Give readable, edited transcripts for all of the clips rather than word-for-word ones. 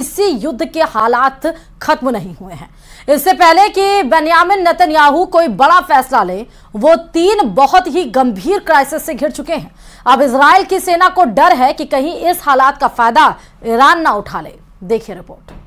इसी युद्ध के हालात खत्म नहीं हुए हैं। इससे पहले कि बेन्यामिन नेतन्याहू कोई बड़ा फैसला ले, वो 3 बहुत ही गंभीर क्राइसिस से घिर चुके हैं। अब इजराइल की सेना को डर है कि कहीं इस हालात का फायदा ईरान ना उठा ले। देखिए रिपोर्ट।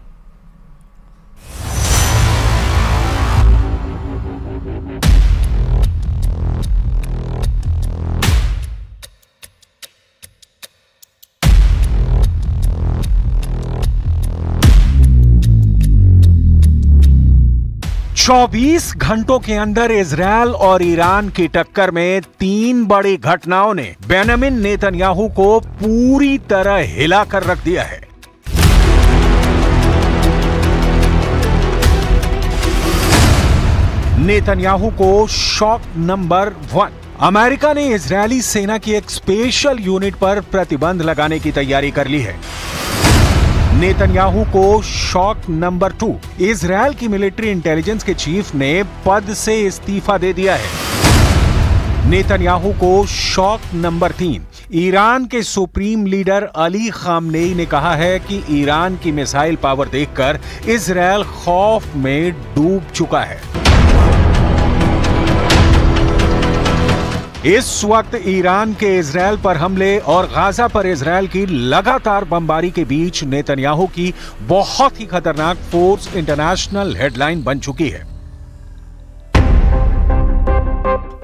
चौबीस घंटों के अंदर इजरायल और ईरान की टक्कर में 3 बड़ी घटनाओं ने बेन्यामिन नेतन्याहू को पूरी तरह हिलाकर रख दिया है। नेतन्याहू को शॉक नंबर 1। अमेरिका ने इजरायली सेना की एक स्पेशल यूनिट पर प्रतिबंध लगाने की तैयारी कर ली है। नेतन्याहू को शॉक नंबर 2। इजरायल की मिलिट्री इंटेलिजेंस के चीफ ने पद से इस्तीफा दे दिया है। नेतन्याहू को शॉक नंबर 3। ईरान के सुप्रीम लीडर अली खामनेई ने कहा है कि ईरान की मिसाइल पावर देखकर इजरायल खौफ में डूब चुका है। इस वक्त ईरान के इजरायल पर हमले और गाजा पर इजरायल की लगातार बमबारी के बीच नेतन्याहू की बहुत ही खतरनाक फोर्स इंटरनेशनल हेडलाइन बन चुकी है।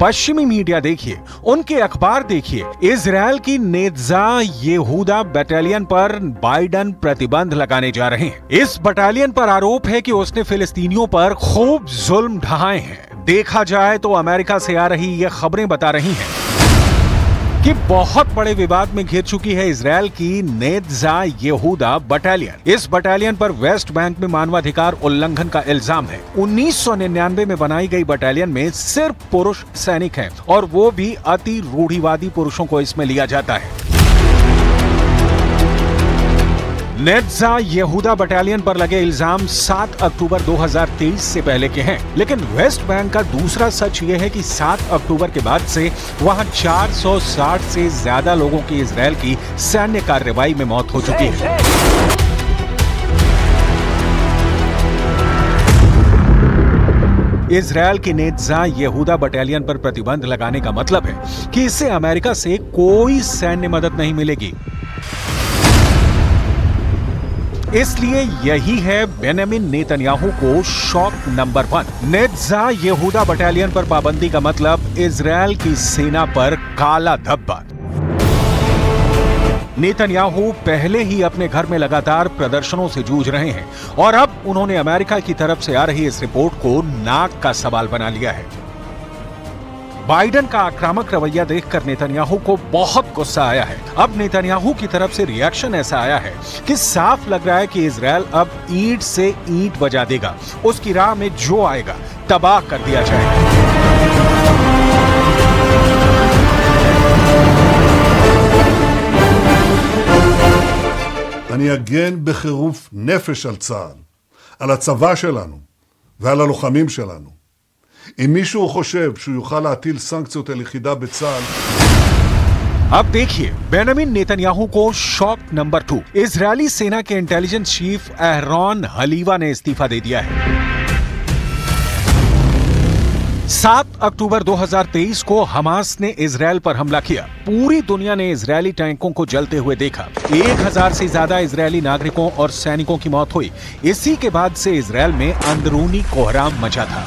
पश्चिमी मीडिया देखिए, उनके अखबार देखिए, इजरायल की नेत्जा यहूदा बटालियन पर बाइडन प्रतिबंध लगाने जा रहे हैं। इस बटालियन पर आरोप है कि उसने फिलिस्तीनियों पर खूब जुल्म ढाए हैं। देखा जाए तो अमेरिका से आ रही ये खबरें बता रही हैं कि बहुत बड़े विवाद में घिर चुकी है इजरायल की नेत्जा यहूदा बटालियन। इस बटालियन पर वेस्ट बैंक में मानवाधिकार उल्लंघन का इल्जाम है। 1999 में बनाई गई बटालियन में सिर्फ पुरुष सैनिक हैं और वो भी अति रूढ़िवादी पुरुषों को इसमें लिया जाता है। नेत्जा यहूदा बटालियन पर लगे इल्जाम 7 अक्टूबर 2023 से पहले के हैं, लेकिन वेस्ट बैंक का दूसरा सच यह है कि 7 अक्टूबर के बाद से वहां 460 से ज्यादा लोगों की इजरायल की सैन्य कार्रवाई में मौत हो चुकी है। इजरायल की नेत्जा यहूदा बटालियन पर प्रतिबंध लगाने का मतलब है कि इससे अमेरिका से कोई सैन्य मदद नहीं मिलेगी। इसलिए यही है बेन्यामिन नेतन्याहू को शॉक नंबर 1। नेत्जा यहूदा बटालियन पर पाबंदी का मतलब इजरायल की सेना पर काला धब्बा। नेतन्याहू पहले ही अपने घर में लगातार प्रदर्शनों से जूझ रहे हैं और अब उन्होंने अमेरिका की तरफ से आ रही इस रिपोर्ट को नाक का सवाल बना लिया है। बाइडन का आक्रामक रवैया देखकर नेतन्याहू को बहुत गुस्सा आया है। अब नेतन्याहू की तरफ से रिएक्शन ऐसा आया है कि साफ लग रहा है कि इजरायल अब ईंट से ईंट बजा देगा। उसकी राह में जो आएगा तबाह कर दिया जाएगा। אני אגן בחירוף נפש על צה"ל, על הצבא שלנו ועל הלוחמים שלנו. אם מישהו חושב שהוא יוכל להטיל סנקציות על יחידה בצה"ל, अब देखिए, बेन्यामिन नेतन्याहू को शॉक नंबर 2। इजरायली सेना के इंटेलिजेंस चीफ एहरॉन हलीवा ने इस्तीफा दे दिया है। 7 अक्टूबर 2023 को हमास ने इजरायल पर हमला किया। पूरी दुनिया ने इजरायली टैंकों को जलते हुए देखा। 1000 से ज्यादा इजरायली नागरिकों और सैनिकों की मौत हुई। इसी के बाद से इजरायल में अंदरूनी कोहराम मचा था।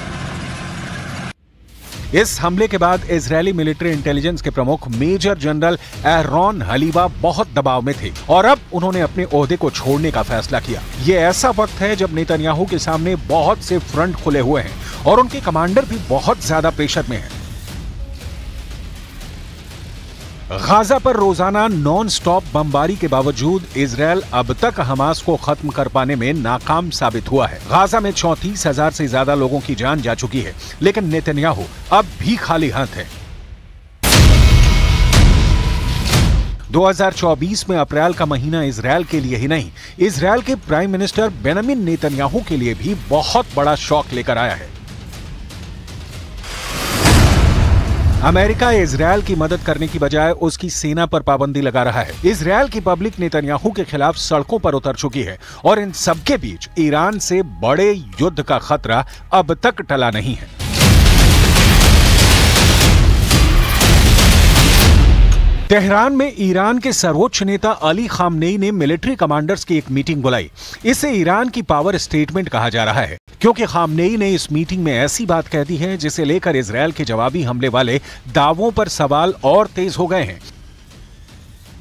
इस हमले के बाद इजरायली मिलिट्री इंटेलिजेंस के प्रमुख मेजर जनरल एहरॉन हलीवा बहुत दबाव में थे और अब उन्होंने अपने ओहदे को छोड़ने का फैसला किया। ये ऐसा वक्त है जब नेतन्याहू के सामने बहुत से फ्रंट खुले हुए हैं और उनके कमांडर भी बहुत ज्यादा प्रेशर में हैं। गाजा पर रोजाना नॉन स्टॉप बमबारी के बावजूद इजरायल अब तक हमास को खत्म कर पाने में नाकाम साबित हुआ है। गाजा में 34,000 से ज्यादा लोगों की जान जा चुकी है, लेकिन नेतन्याहू अब भी खाली हाथ है। 2024 में अप्रैल का महीना इजरायल के लिए ही नहीं, इजरायल के प्राइम मिनिस्टर बेन्यामिन नेतन्याहू के लिए भी बहुत बड़ा शॉक लेकर आया है। अमेरिका इजरायल की मदद करने की बजाय उसकी सेना पर पाबंदी लगा रहा है। इजरायल की पब्लिक नेतन्याहू के खिलाफ सड़कों पर उतर चुकी है और इन सबके बीच ईरान से बड़े युद्ध का खतरा अब तक टला नहीं है। तेहरान में ईरान के सर्वोच्च नेता अली खामनेई ने मिलिट्री कमांडर्स की एक मीटिंग बुलाई। इसे ईरान की पावर स्टेटमेंट कहा जा रहा है, क्योंकि खामनेई ने इस मीटिंग में ऐसी बात कह दी है जिसे लेकर इजरायल के जवाबी हमले वाले दावों पर सवाल और तेज हो गए हैं।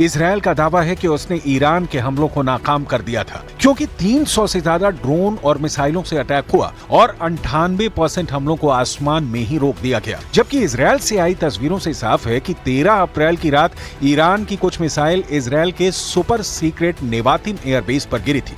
इजरायल का दावा है कि उसने ईरान के हमलों को नाकाम कर दिया था, क्योंकि 300 से ज्यादा ड्रोन और मिसाइलों से अटैक हुआ और 98% हमलों को आसमान में ही रोक दिया गया। जबकि इजरायल से आई तस्वीरों से साफ है कि 13 अप्रैल की रात ईरान की कुछ मिसाइल इजरायल के सुपर सीक्रेट नेवातिम एयरबेस पर गिरी थी।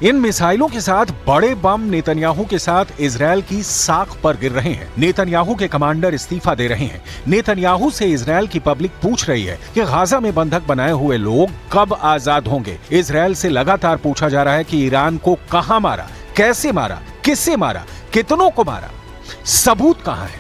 इन मिसाइलों के साथ बड़े बम नेतन्याहू के साथ इजरायल की साख पर गिर रहे हैं। नेतन्याहू के कमांडर इस्तीफा दे रहे हैं। नेतन्याहू से इजरायल की पब्लिक पूछ रही है कि गाजा में बंधक बनाए हुए लोग कब आजाद होंगे। इजरायल से लगातार पूछा जा रहा है कि ईरान को कहां मारा, कैसे मारा, किससे मारा, कितनों को मारा, सबूत कहां है।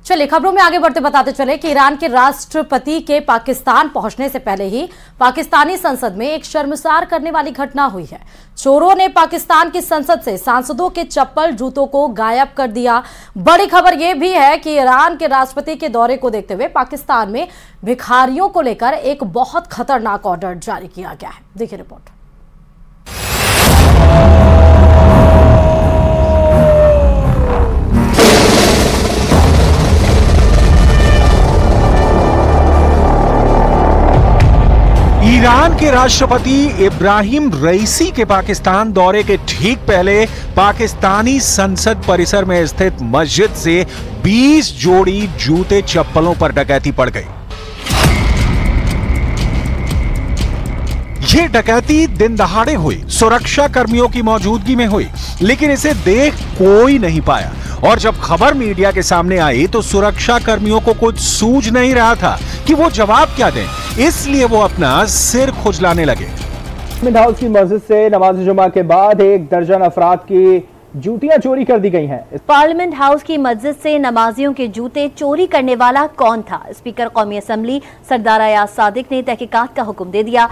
चलिए खबरों में आगे बढ़ते बताते चले कि ईरान के राष्ट्रपति के पाकिस्तान पहुंचने से पहले ही पाकिस्तानी संसद में एक शर्मसार करने वाली घटना हुई है। चोरों ने पाकिस्तान की संसद से सांसदों के चप्पल जूतों को गायब कर दिया। बड़ी खबर यह भी है कि ईरान के राष्ट्रपति के दौरे को देखते हुए पाकिस्तान में भिखारियों को लेकर एक बहुत खतरनाक ऑर्डर जारी किया गया है। देखिए रिपोर्ट। ईरान के राष्ट्रपति इब्राहिम रईसी के पाकिस्तान दौरे के ठीक पहले पाकिस्तानी संसद परिसर में स्थित मस्जिद से 20 जोड़ी जूते चप्पलों पर डकैती पड़ गई। ये डकैती दिन दहाड़े हुई, सुरक्षा कर्मियों की मौजूदगी में हुई, लेकिन इसे देख कोई नहीं पाया और जब खबर मीडिया के सामने आई तो सुरक्षा कर्मियों को कुछ सूझ नहीं रहा था कि वो जवाब क्या दें, इसलिए वो अपना सिर खुजलाने लगे। पार्लियामेंट हाउस की मस्जिद से नमाज जुमा के बाद 1 दर्जन अफराद की जूतियां चोरी कर दी गई हैं। पार्लियामेंट हाउस की मस्जिद से नमाजियों के जूते चोरी करने वाला कौन था? स्पीकर कौमी असम्बली सरदार अयाज सादिक ने तहकीकात का हुक्म दे दिया।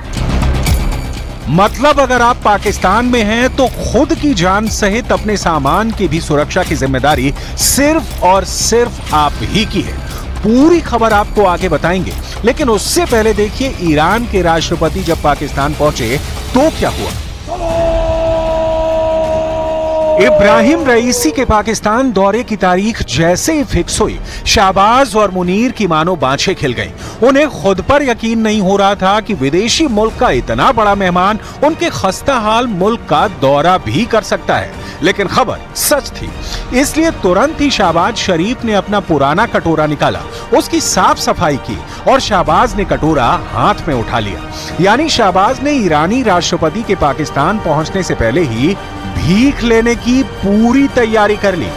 मतलब अगर आप पाकिस्तान में हैं तो खुद की जान सहित अपने सामान की भी सुरक्षा की जिम्मेदारी सिर्फ और सिर्फ आप ही की है। पूरी खबर आपको आगे बताएंगे, लेकिन उससे पहले देखिए ईरान के राष्ट्रपति जब पाकिस्तान पहुंचे तो क्या हुआ। इब्राहिम रईसी के पाकिस्तान दौरे की तारीख जैसे ही फिक्स हुई, शाहबाज और मुनीर की मानो बाँछें खिल गईं। उन्हें खुद पर यकीन नहीं हो रहा था कि विदेशी मुल्क का इतना बड़ा मेहमान उनके खस्ता हाल मुल्क का दौरा भी कर सकता है। लेकिन खबर सच थी, इसलिए तुरंत ही शाहबाज शरीफ ने अपना पुराना कटोरा निकाला, उसकी साफ सफाई की और शाहबाज ने कटोरा हाथ में उठा लिया। यानी शाहबाज ने ईरानी राष्ट्रपति के पाकिस्तान पहुंचने से पहले ही भीख लेने की पूरी तैयारी कर ली।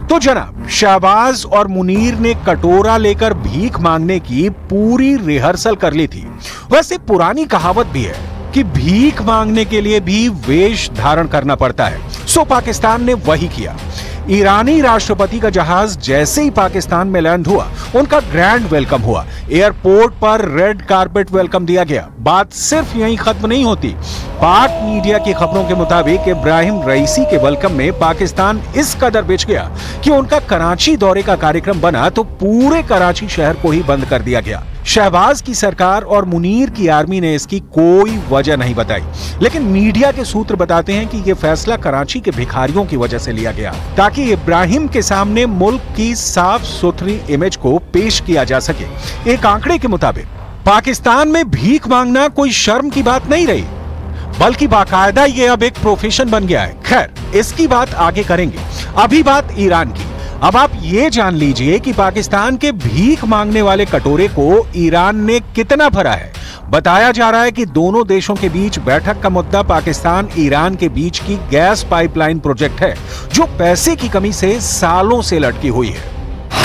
तो जनाब, शाहबाज और मुनीर ने कटोरा लेकर भीख मांगने की पूरी रिहर्सल कर ली थी। वैसे पुरानी कहावत भी है कि भीख मांगने के लिए भी वेश धारण करना पड़ता है। सो पाकिस्तान ने वही किया। ईरानी राष्ट्रपति का जहाज जैसे ही पाकिस्तान में लैंड हुआ, उनका ग्रैंड वेलकम हुआ। एयरपोर्ट पर रेड कारपेट वेलकम दिया गया। बात सिर्फ यहीं खत्म नहीं होती। पाक मीडिया की खबरों के मुताबिक इब्राहिम रईसी के वेलकम में पाकिस्तान इस कदर बिछ गया कि उनका कराची दौरे का कार्यक्रम बना तो पूरे कराची शहर को ही बंद कर दिया गया। शहबाज की सरकार और मुनीर की आर्मी ने इसकी कोई वजह नहीं बताई, लेकिन मीडिया के सूत्र बताते हैं कि यह फैसला कराची के भिखारियों की वजह से लिया गया, ताकि इब्राहिम के सामने मुल्क की साफ सुथरी इमेज को पेश किया जा सके। एक आंकड़े के मुताबिक पाकिस्तान में भीख मांगना कोई शर्म की बात नहीं रही, बल्कि बाकायदा ये अब एक प्रोफेशन बन गया है। खैर, इसकी बात आगे करेंगे। अभी बात ईरान की। अब आप ये जान लीजिए कि पाकिस्तान के भीख मांगने वाले कटोरे को ईरान ने कितना भरा है। बताया जा रहा है कि दोनों देशों के बीच बैठक का मुद्दा पाकिस्तान ईरान के बीच की गैस पाइपलाइन प्रोजेक्ट है, जो पैसे की कमी से सालों से लटकी हुई है।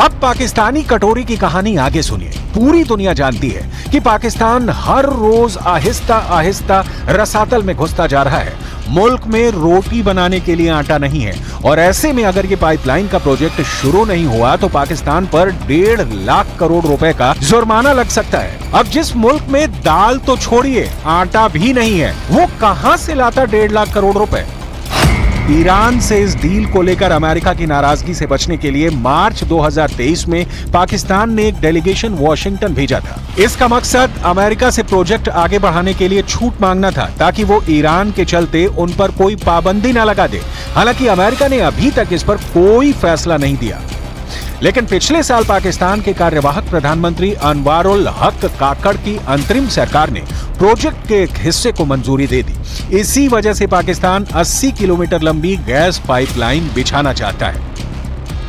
अब पाकिस्तानी कटोरी की कहानी आगे सुनिए। पूरी दुनिया जानती है कि पाकिस्तान हर रोज आहिस्ता आहिस्ता रसातल में घुसता जा रहा है। मुल्क में रोटी बनाने के लिए आटा नहीं है और ऐसे में अगर ये पाइपलाइन का प्रोजेक्ट शुरू नहीं हुआ तो पाकिस्तान पर 1.5 लाख करोड़ रुपए का जुर्माना लग सकता है। अब जिस मुल्क में दाल तो छोड़िए आटा भी नहीं है, वो कहां से लाता 1.5 लाख करोड़ रुपए? ईरान से इस डील को लेकर अमेरिका की नाराजगी से बचने के लिए मार्च 2023 में पाकिस्तान ने एक डेलीगेशन वॉशिंगटन भेजा था। इसका मकसद अमेरिका से प्रोजेक्ट आगे बढ़ाने के लिए छूट मांगना था, ताकि वो ईरान के चलते उन पर कोई पाबंदी न लगा दे। हालांकि अमेरिका ने अभी तक इस पर कोई फैसला नहीं दिया, लेकिन पिछले साल पाकिस्तान के कार्यवाहक प्रधानमंत्री अनवारुल हक काकड़ की अंतरिम सरकार ने प्रोजेक्ट के एक हिस्से को मंजूरी दे दी। इसी वजह से पाकिस्तान 80 किलोमीटर लंबी गैस पाइपलाइन बिछाना चाहता है,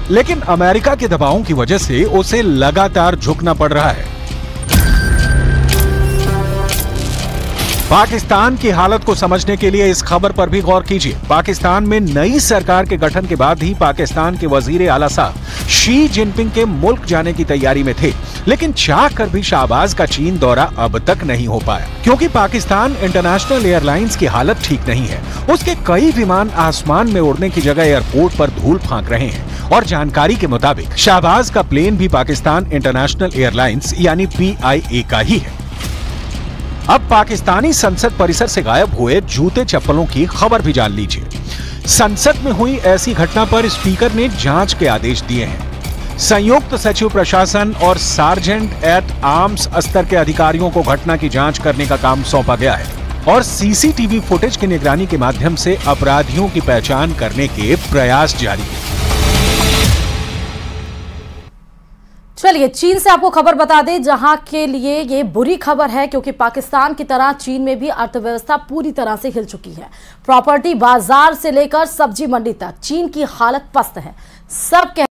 लेकिन अमेरिका के दबावों की वजह से उसे लगातार झुकना पड़ रहा है। पाकिस्तान की हालत को समझने के लिए इस खबर पर भी गौर कीजिए। पाकिस्तान में नई सरकार के गठन के बाद ही पाकिस्तान के वजीर आला साहब शी जिनपिंग के मुल्क जाने की तैयारी में थे, लेकिन चाह कर भी शाहबाज का चीन दौरा अब तक नहीं हो पाया, क्योंकि पाकिस्तान इंटरनेशनल एयरलाइंस की हालत ठीक नहीं है। उसके कई विमान आसमान में उड़ने की जगह एयरपोर्ट पर धूल फांक रहे हैं और जानकारी के मुताबिक शाहबाज का प्लेन भी पाकिस्तान इंटरनेशनल एयरलाइंस यानी PIA का ही है। अब पाकिस्तानी संसद परिसर से गायब हुए जूते चप्पलों की खबर भी जान लीजिए। संसद में हुई ऐसी घटना पर स्पीकर ने जांच के आदेश दिए हैं। संयुक्त सचिव प्रशासन और सार्जेंट एट आर्म्स स्तर के अधिकारियों को घटना की जांच करने का काम सौंपा गया है और CCTV फुटेज की निगरानी के माध्यम से अपराधियों की पहचान करने के प्रयास जारी है। चलिए चीन से आपको खबर बता दें, जहां के लिए ये बुरी खबर है, क्योंकि पाकिस्तान की तरह चीन में भी अर्थव्यवस्था पूरी तरह से हिल चुकी है। प्रॉपर्टी बाजार से लेकर सब्जी मंडी तक चीन की हालत पस्त है। सब